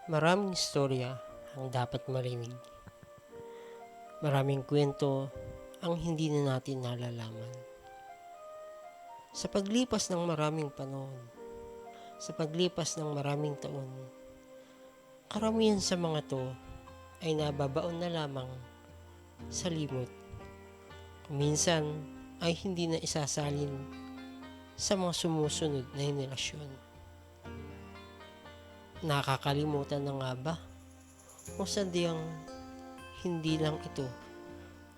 Maraming istorya ang dapat marinig. Maraming kwento ang hindi na natin nalalaman. Sa paglipas ng maraming panahon, sa paglipas ng maraming taon, karamihan sa mga to ay nababaon na lamang sa limot. Minsan ay hindi na isasalin sa mga sumusunod na henerasyon. Nakakalimutan na nga ba? O sadyang hindi lang ito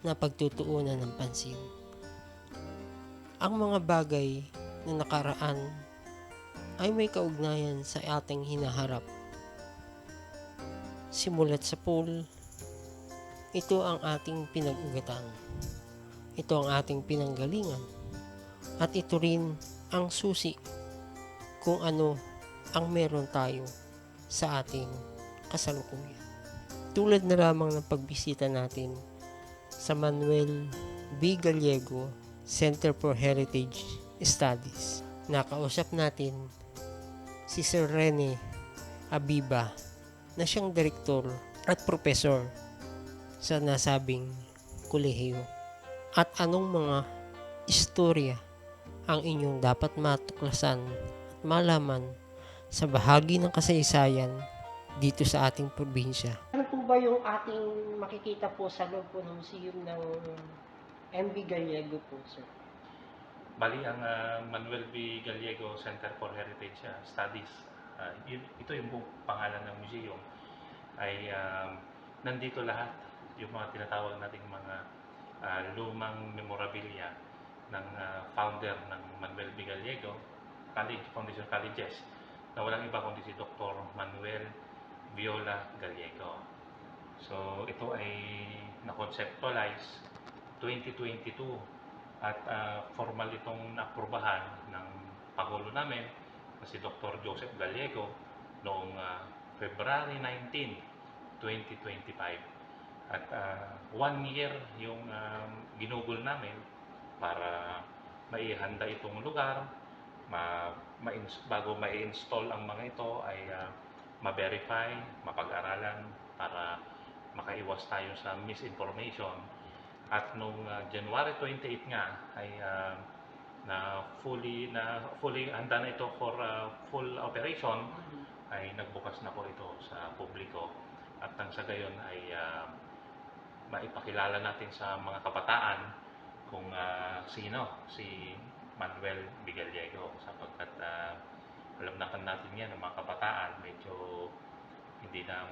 na pagtutuunan ng pansin? Ang mga bagay na nakaraan ay may kaugnayan sa ating hinaharap. Simulat sa pool, ito ang ating pinag-ugatan. Ito ang ating pinanggalingan. At ito rin ang susi kung ano ang meron tayo sa ating kasalukuyan. Tulad na lamang ng pagbisita natin sa Manuel B. Gallego Center for Heritage Studies. Nakausap natin si Sir Rene Abiba na siyang direktor at profesor sa nasabing kolehiyo. At anong mga istorya ang inyong dapat matuklasan at malaman sa bahagi ng kasaysayan dito sa ating probinsya. Ano po ba yung ating makikita po sa loob po ng museum ng MB Gallego po, sir? Bali, ang Manuel B. Gallego Center for Heritage Studies, ito yung buong pangalan ng museum, ay nandito lahat yung mga tinatawag nating mga lumang memorabilia ng founder ng Manuel B. Gallego Foundation Colleges, na walang iba kundi si Dr. Manuel Viola Gallego. So ito ay na-conceptualize 2022 at formal itong naaprubahan ng Pangulo namin na si Dr. Joseph Gallego noong February 19, 2025. At 1 year yung ginugol namin para maihanda itong lugar, bago ma-install ang mga ito ay ma-verify, mapag-aralan para makaiwas tayo sa misinformation. At noong January 28 nga ay na fully handa na ito for full operation, ay nagbukas na po ito sa publiko. At nang sa gayon ay maipakilala natin sa mga kabataan kung sino si Manuel B. Gallego, sapagkat alam naman natin yan, ang mga kabataan medyo hindi na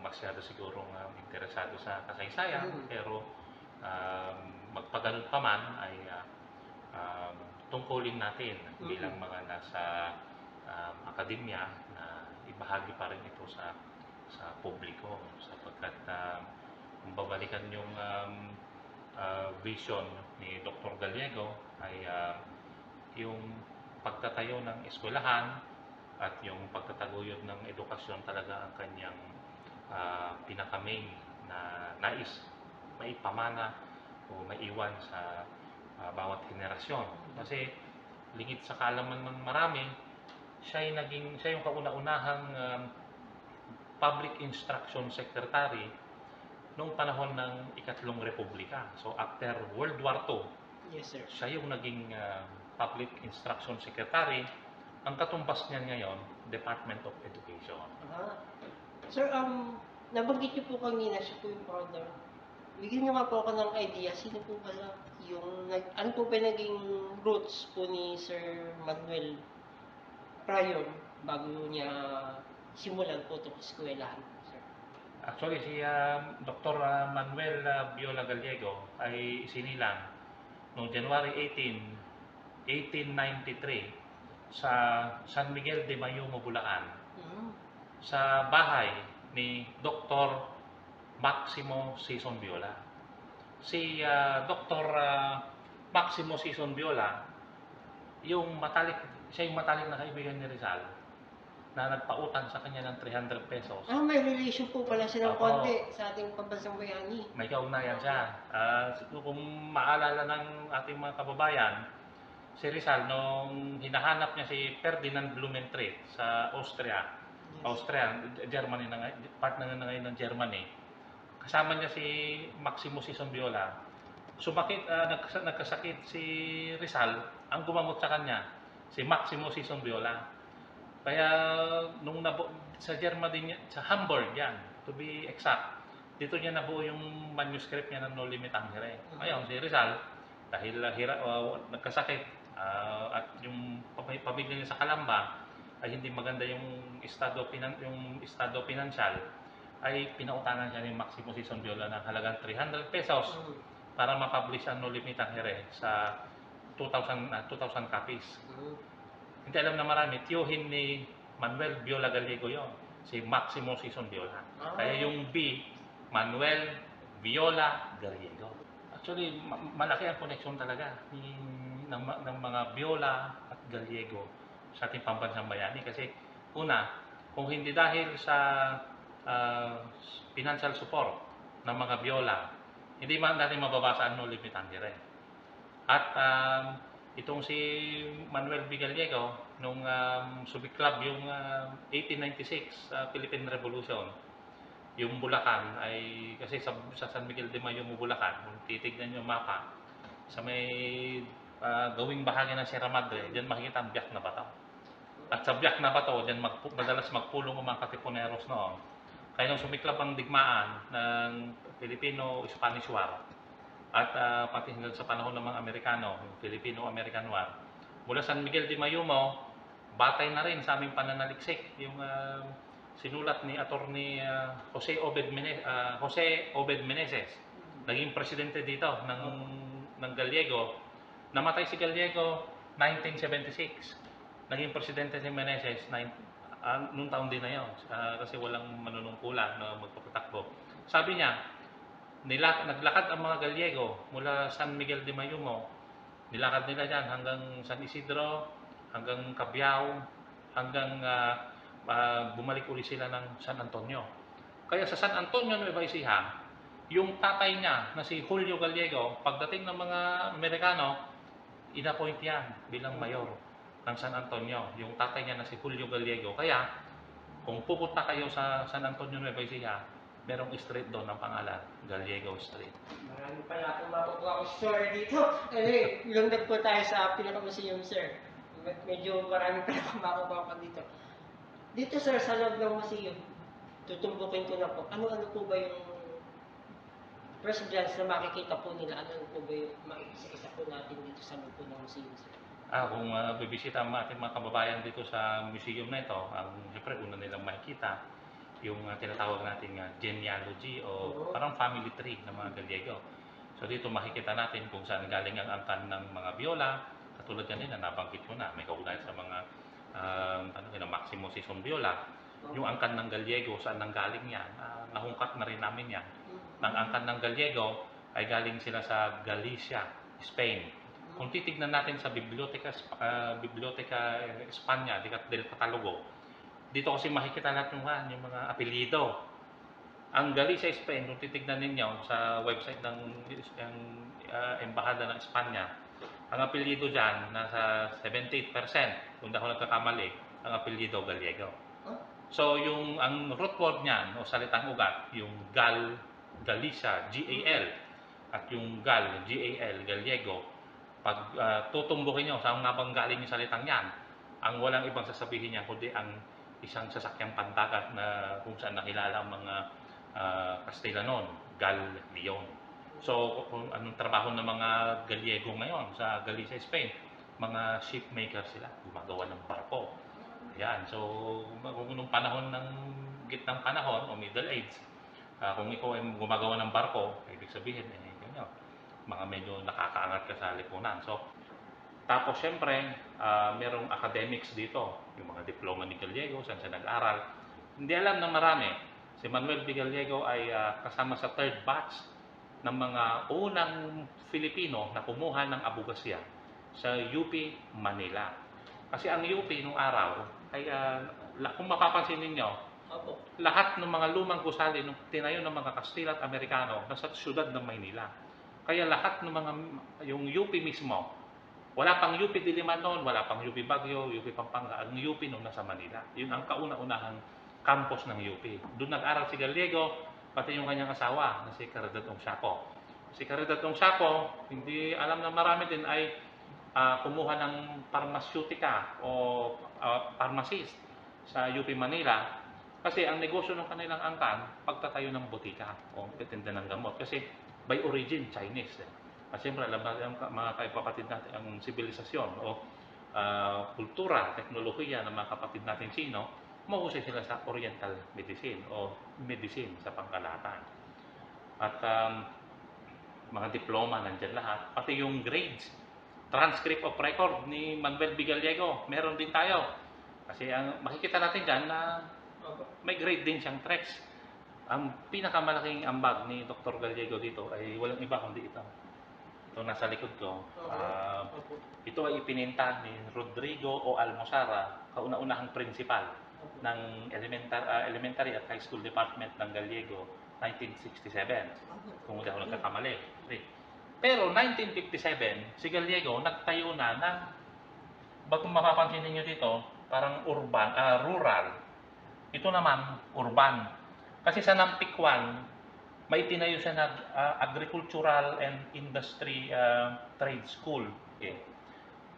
masyado sigurong interesado sa kasaysayan, pero magpaganon pa man ay tungkulin natin bilang mga nasa akademya na ibahagi pa rin ito sa publiko, sapagkat kung babalikan yung vision ni Dr. Gallego ay yung pagtatayo ng eskwelahan at yung pagtataguyod ng edukasyon talaga ang kanyang pinaka-main na nais maipamana o maiwan sa bawat henerasyon. Kasi lingid sa kaalaman ng marami, siya yung kauna-unahang public instruction secretary noong panahon ng Ikatlong Republika. So after World War II, Yes, sir. siya yung naging public instruction secretary. Ang katumbas niya ngayon, Department of Education. Sir, nabanggit niyo po kanina siya po yung founder. Bigyan niyo nga po ako ng idea, sino po pala yung, ano po ba naging roots po ni Sir Manuel prior bago niya simulan po itong eskwelahan, sir? Actually, si Dr. Manuel Viola Gallego ay isinilang noong January 18, 1893 sa San Miguel de Mayumo, Bulacan, sa bahay ni Dr. Maximo Sison Viola. Si Dr. Maximo Sison Viola, siya yung matalik na kaibigan ni Rizal na nagpautang sa kanya ng 300 pesos. May relation po pala siya ng konti sa ating pambansang bayani. May kaugnayan siya. Kung maalala ng ating mga kababayan, si Rizal, nung hinahanap niya si Ferdinand Blumentritt sa Austria, Austria, Germany na part na ngayon ng Germany. Kasama niya si Maximo Sison Viola. Nagkasakit si Rizal, ang gumamot sa kanya, si Maximo Sison Viola. Kaya sa Germany, sa Hamburg yan, to be exact, dito niya nabuo yung manuscript niya ng No Limit Tangere. Ngayon, si Rizal, dahil nagkasakit, at yung pamilya niya sa Calamba, ay hindi maganda yung estado pinansyal, ay pinautangan siya ni Maximo Sison Viola ng halagang 300 pesos para ma-publish ang No Limit Tangere sa 2,000 copies. Hindi alam na marami, tiyuhin ni Manuel Viola Gallego yon, si Maximo Sison Viola. Kaya yung B, Manuel Viola Gallego. Actually, malaki ang connection talaga ng mga Viola at Gallego sa ating pambansang bayani. Kasi una, kung hindi dahil sa financial support ng mga Viola, hindi man natin mababasa ang No Limit Tangere. At itong si Manuel B. Gallego, nung sumiklab yung 1896 Philippine Revolution, yung Bulacan ay, kasi sa San Miguel de Mayo, Bulacan, kung titignan yung mapa, sa may gawing bahagi ng Sierra Madre, diyan makikita ang Biak na Bato. At sa Biak na Bato, diyan madalas magpulong ang mga Katipuneros noon. Kaya nung sumiklab ang digmaan ng Filipino-Spanish War, at pati hanggang sa panahon ng mga Amerikano, yung Filipino-American War, mula San Miguel de Mayumo, batay na rin sa aming pananaliksik yung sinulat ni Attorney Jose Obed Meneses, naging presidente dito ng Gallego. Namatay si Gallego 1976. Naging presidente si Meneses noong taon din na yun, kasi walang manunungkulan na magpapatakbo. Sabi niya, naglakad ang mga Gallego mula San Miguel de Mayumo. Nilakad nila dyan hanggang San Isidro, hanggang Cabiao, hanggang bumalik uli sila ng San Antonio. Kaya sa San Antonio, Nueva Ecija, yung tatay niya na si Julio Gallego, pagdating ng mga Amerikano, inappoint yan bilang mayor ng San Antonio. Yung tatay niya na si Julio Gallego. Kaya, kung pupunta kayo sa San Antonio, Nueva Ecija, merong street doon ang pangalan, Gallego Street. Marami pala akong makukuha akong story dito. Lungdag po tayo sa pinaka-museum, sir. Medyo marami pala akong makukuha pa dito. Dito, sir, sa loob ng museum, tutumbukin ko na po. Ano-ano po ba yung first glance na makikita po nila? Ano po ba yung makikisa-isa po natin dito sa loob po ng museum, sir? Kung bibisita ang ating mga kababayan dito sa museum na ito, siyempre una nilang makikita yung tinatawag nating genealogy o parang family tree ng mga Gallego. So dito makikita natin kung saan galing ang angkan ng mga Viola. Katulad kanina, nabanggit ko na, may kaugnayan sa mga Maximo Sison Viola. Yung angkan ng Gallego, saan nanggaling yan? Nahungkat na rin namin yan. Ang angkan ng Gallego ay galing sila sa Galicia, Spain. Kung titignan natin sa Biblioteca España del Catalogo, dito kasi makikita natin yung mga apelyido. Ang Galicia, Spain, kung titignan ninyo sa website ng Embahada ng Espanya, ang apelyido dyan, nasa 78%, kung hindi ako nagkakamali, ang apelyido Gallego. So, ang root word niyan, o salitang ugat, yung Galicia, G-A-L, at yung G-A-L, Gallego, pag tutumbukin nyo, saan nga bang galing yung salitang yan? Ang walang ibang sasabihin niya, kundi ang isang sasakyang pandagat na kung saan nakilala ang mga Castellanon, Leon. So, kung anong trabaho ng mga Gallego ngayon sa Galicia, Spain, mga shipmaker sila, gumagawa ng barko. Ayan, so kung nung panahon ng gitnang panahon o Middle Age, kung ikaw ay gumagawa ng barko, ibig sabihin, mga medyo nakakaangat ka sa lipunan. So, tapos syempre, merong academics dito, yung mga diploma ni Gallego, saan siya nag-aral. Hindi alam ng marami, si Manuel B. Gallego ay kasama sa third batch ng mga unang Filipino na kumuha ng abogasya sa UP Manila. Kasi ang UP nung araw ay, kung mapapansin ninyo, lahat ng mga lumang gusali nung tinayo ng mga Kastila at Amerikano nasa siyudad ng Maynila. Kaya lahat ng yung UP mismo, wala pang UP Diliman noon, wala pang UP Baguio, UP Pampanga, ang UP noon nasa Manila. Yun ang kauna-unahang campus ng UP. Doon nag-aral si Gallego, pati yung kanyang asawa na si Caridad Ongsiaco. Si Caridad Ongsiaco, hindi alam na marami din ay kumuha ng pharmaceutica o pharmacist sa UP Manila kasi ang negosyo ng kanilang angkan, pagtatayo ng botika o pagtitinda ng gamot. Kasi by origin, Chinese. At siyempre, alam natin mga kapatid natin ang sibilisasyon o kultura, teknolohiya ng mga kapatid natin Sino, mahusay sila sa Oriental medicine o medicine sa pangkalahatan. At mga diploma nandyan lahat, pati yung grades, transcript of record ni Manuel B. Gallego, meron din tayo. Kasi makikita natin dyan na may grade din siyang tracks. Ang pinakamalaking ambag ni Dr. Gallego dito ay walang iba kundi ito. Ito nasa likod ko. Ito ay ipininta ni Rodrigo O. Almozara, kauna-unahang principal ng elementary at high school department ng Gallego, 1967. Kung hindi ako nagkakamali. Pero 1957, si Gallego nagtayo na ng, kung mapapansin niyo dito, parang rural. Ito naman, urban. Kasi sa Nampikwan, may tinayo siya na Agricultural and Industry Trade School. Okay.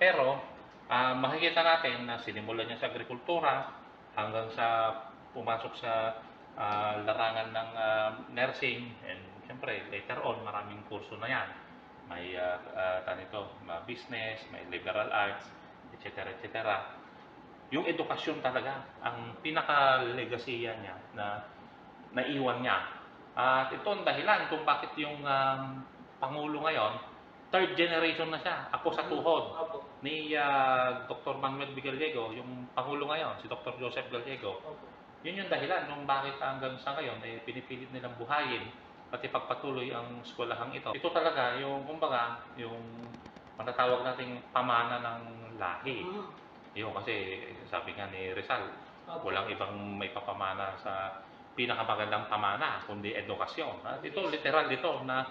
Pero, makikita natin na sinimulan niya sa agrikultura hanggang sa pumasok sa larangan ng nursing and siyempre later on maraming kurso na yan. May business, may liberal arts, etc. etc. Yung edukasyon talaga ang pinaka-legacy niya na naiwan niya. At ito ang dahilan kung bakit yung Pangulo ngayon, third generation na siya, ako sa tuhod ni Dr. Manuel B. Gallego, yung Pangulo ngayon, si Dr. Joseph Gallego. Yun yung dahilan kung bakit hanggang sa ngayon pinipilit nilang buhayin pati pagpatuloy ang eskwelahang ito. Ito talaga yung, kumbaga, yung matatawag nating pamana ng lahi. Yun kasi sabi nga ni Rizal, walang ibang may papamana sa pinakamagandang pamana kundi edukasyon. At ito literal dito na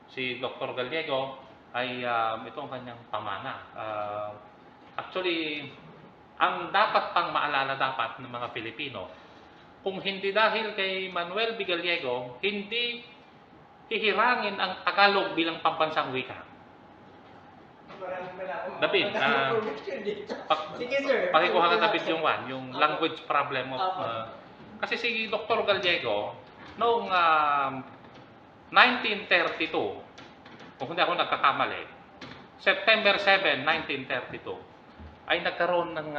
si Dr. Gallego ay ito ang kanyang pamana. Actually, ang dapat pang maalala dapat ng mga Pilipino, kung hindi dahil kay Manuel B. Gallego, hindi hihirangin ang Tagalog bilang pambansang wika. David, sige sir. pakikuha ka David yung language problem of kasi si Dr. Gallego noong 1932, kung hindi ako nagkakamali, September 7, 1932 ay nagkaroon ng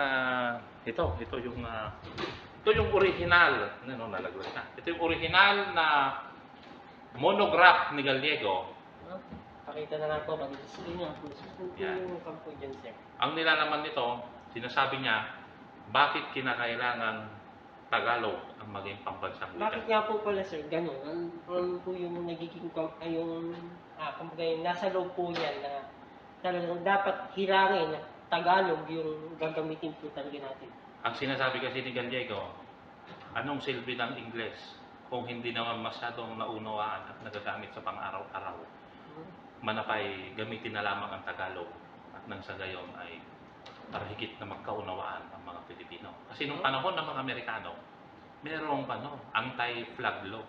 ito yung original, nalaglag na. Ito yung original na monograph ni Gallego. Pakita na lang po, mag-display niya po. Yung kampo dyan, sir. Ang nilalaman nito, sinasabi niya, bakit kinakailangan Tagalog ang maging pambansang wika. Bakit nga po pala, sir, ganun? Ano po yung nagiging, kumbaga yung nasa loob po yan na talagang dapat hirangin na Tagalog yung gagamitin po talaga natin. Ang sinasabi kasi ni Gallego, anong silbi ng Ingles kung hindi naman masyadong naunawaan at nagagamit sa pang-araw-araw? Manapay, gamitin na lamang ang Tagalog at nang sa gayon ay para higit na magkaunawaan ang mga Pilipino. Kasi nung panahon ng mga Amerikano, merong anti-flag law.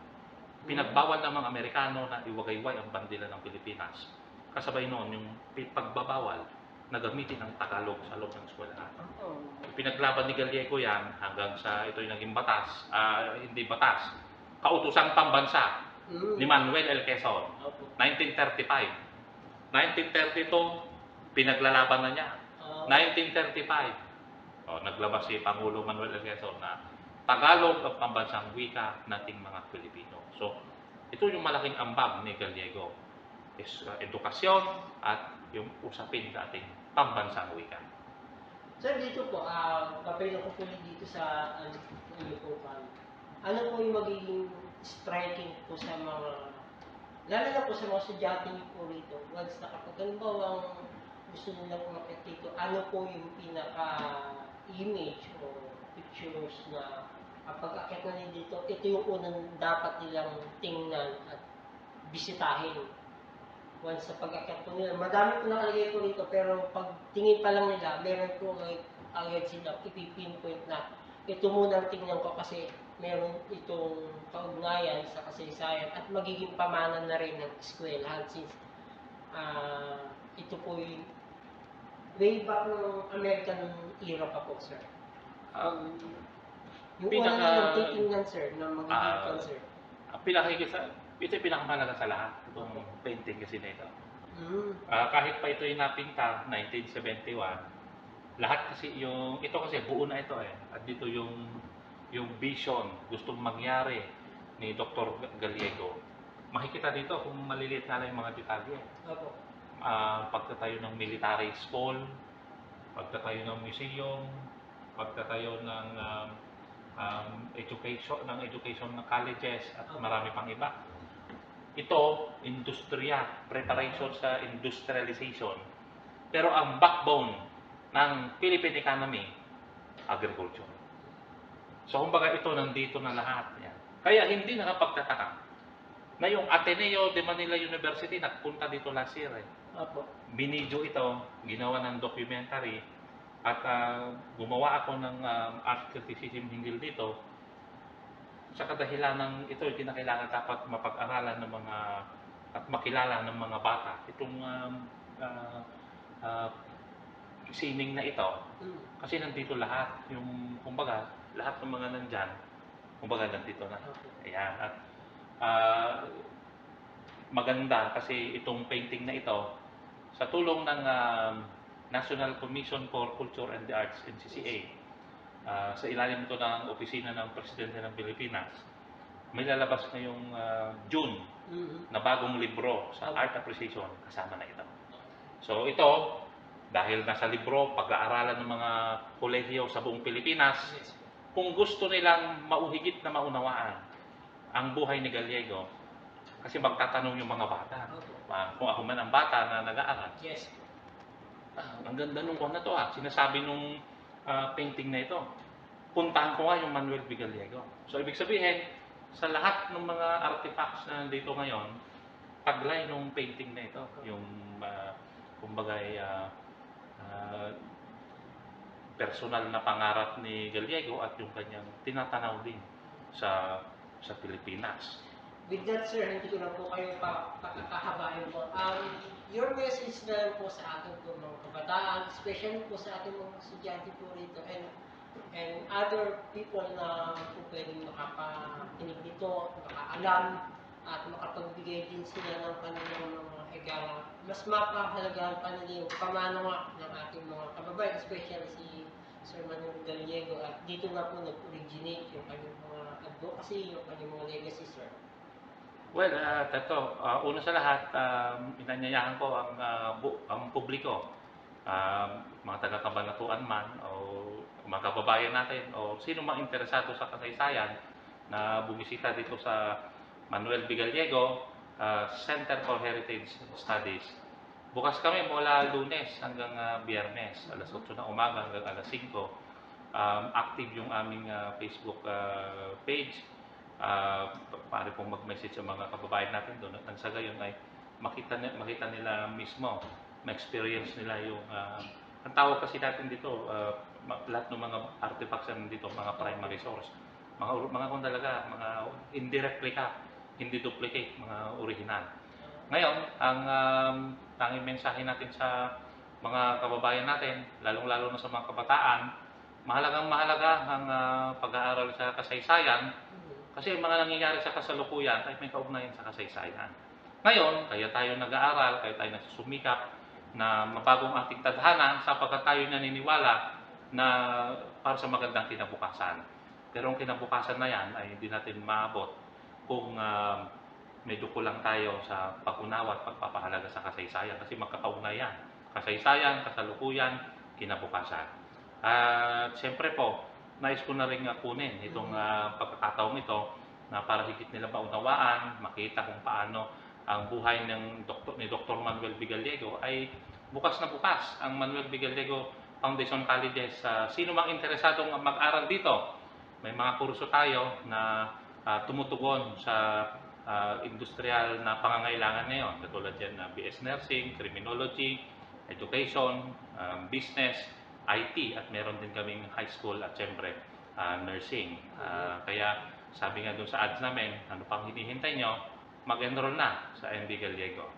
Pinagbawal ng mga Amerikano na iwagayway ang bandila ng Pilipinas. Kasabay noon yung pagbabawal na gamitin ang Tagalog sa loob ng eskwelahan. Pinaglaban ni Gallego yan hanggang sa ito'y naging batas, hindi batas, kautosang pambansa ni Manuel L. Quezon, 1935. 1932, pinaglalaban na niya. 1935, naglabas si Pangulo Manuel L. Quezon na Tagalog ang pambansang wika nating mga Pilipino. So, ito yung malaking ambag ni Gallego. Is edukasyon at yung usapin sa ating pambansang wika. Sir, dito po, papayag ko po dito sa ano po yung magiging striking po sa mga, lalo na po sa mga estudyante niyo po rito, once nakapagalimbawang gusto nila pumakit dito, ano po yung pinaka-image o pictures na kapag akit na nila dito, ito yung unang dapat nilang tingnan at bisitahin. Once sa pag-akit po nila, madami po nakalagay po rito, pero pag tingin pa lang nila, meron po agad sila ipipinpoint na ito muna ang tingnan ko kasi meron itong kaugnayan sa kasaysayan at magiging pamana na rin ng eskwelahan since ito po yung way back ng American era pa po, sir. Ang Yung pinaka- una na titingnan, sir, na magiging Ah, concert. ito yung pinakamahalaga sa lahat, itong painting kasi na ito. Mm. Kahit pa ito yung napinta, 1971, lahat kasi ito kasi buo na ito eh. At dito yung vision, gustong mangyari ni Dr. Gallego. Makikita dito kung maliliit na lang yung mga detalye. Opo. Pagtatayo ng military school, pagtatayo ng museum, pagtatayo ng education ng colleges at marami pang iba. Ito, industriya, preparation sa industrialization. Pero ang backbone ng Philippine economy, agriculture. So, kumbaga ito nandito na lahat. Yan. Kaya hindi nakapagtataka na yung Ateneo de Manila University nagpunta dito last year eh. Opo. Binidyo ito, ginawa ng documentary at gumawa ako ng art criticism hinggil dito sa kadahilan ng ito yung kinakailangan dapat mapag-aralan ng mga at makilala ng mga bata itong sining na ito kasi nandito lahat yung kumbaga lahat ng mga nandyan kumbaga nandito na ayan at maganda kasi itong painting na ito sa tulong ng National Commission for Culture and the Arts, NCCA, sa ilalim ito ng opisina ng Presidente ng Pilipinas, may lalabas ngayong June na bagong libro sa art appreciation, kasama na ito. So ito, dahil nasa libro, pag-aaralan ng mga kolehiyo sa buong Pilipinas, kung gusto nilang mauhigit na maunawaan ang buhay ni Gallego, kasi magtatanong yung mga bata. Kung ako man ang bata na nag-aaral. Yes. Ang ganda nung na to sinasabi nung painting na ito. Puntahan ko nga yung Manuel B. Gallego. So ibig sabihin, sa lahat ng mga artifacts na nandito ngayon, taglay nung painting na ito. Yung kumbaga personal na pangarap ni Gallego at yung kanyang tinatanaw din sa Pilipinas. With that, sir, hindi ko na po kayo pakakahabain po. Your message na lang po sa ating po mga kabataan, especially po sa ating mga estudyante po rito and other people na po pwedeng makapakinig nito, makaalam, at makapagbigay din sila ng kanilang mga higala. Mas mapahalagahan pa nila yung pamana ng ating mga kababayan, especially si Sir Manuel Gallego. At dito na po nag-originate yung kanyang mga advocacy, yung kanyang mga legacy, sir. Well, una sa lahat, inanyayahan ko ang publiko, mga taga-Kabanatuan man o mga kababayan natin o sino mang interesado sa kasaysayan na bumisita dito sa Manuel B. Gallego Center for Heritage Studies. Bukas kami mula Lunes hanggang Biyernes, alas 8 ng umaga hanggang alas 5. Active yung aming Facebook page. Pare pong mag-message sa mga kababayan natin doon at sa gayon ay makita nila mismo, ma-experience nila yung ang tawag kasi natin dito lahat ng mga artifacts na dito, mga primary source, mga kung talaga, mga hindi replica, hindi duplicate, mga original. Ngayon, ang tanging mensahe natin sa mga kababayan natin, lalong-lalo na sa mga kabataan, mahalaga ang pag-aaral sa kasaysayan. Kasi mga nangyayari sa kasalukuyan ay may kaugnayan sa kasaysayan. Ngayon, kaya tayo nag-aaral, kaya tayo nagsusumikap na mabagong ating tadhana sapagkat tayo naniniwala na para sa magandang kinabukasan. Pero ang kinabukasan na yan ay hindi natin maabot kung medyo kulang tayo sa pag-unawa at pagpapahalaga sa kasaysayan kasi magkakaugnayan. Kasaysayan, kasalukuyan, kinabukasan. At siyempre po, nais ko na rin kunin itong pagkakataong ito na para higit nila maunawaan, makita kung paano ang buhay ni Dr. Manuel B. Gallego ay bukas na bukas ang Manuel B. Gallego Foundation Colleges. Sino mang interesadong mag-aral dito, may mga kurso tayo na tumutugon sa industrial na pangangailangan ngayon. Katulad yan na BS Nursing, Criminology, Education, Business, IT at meron din kaming high school at syempre nursing. Kaya sabi nga doon sa ads namin, ano pang hinihintay nyo, mag-enroll na sa NB Gallego.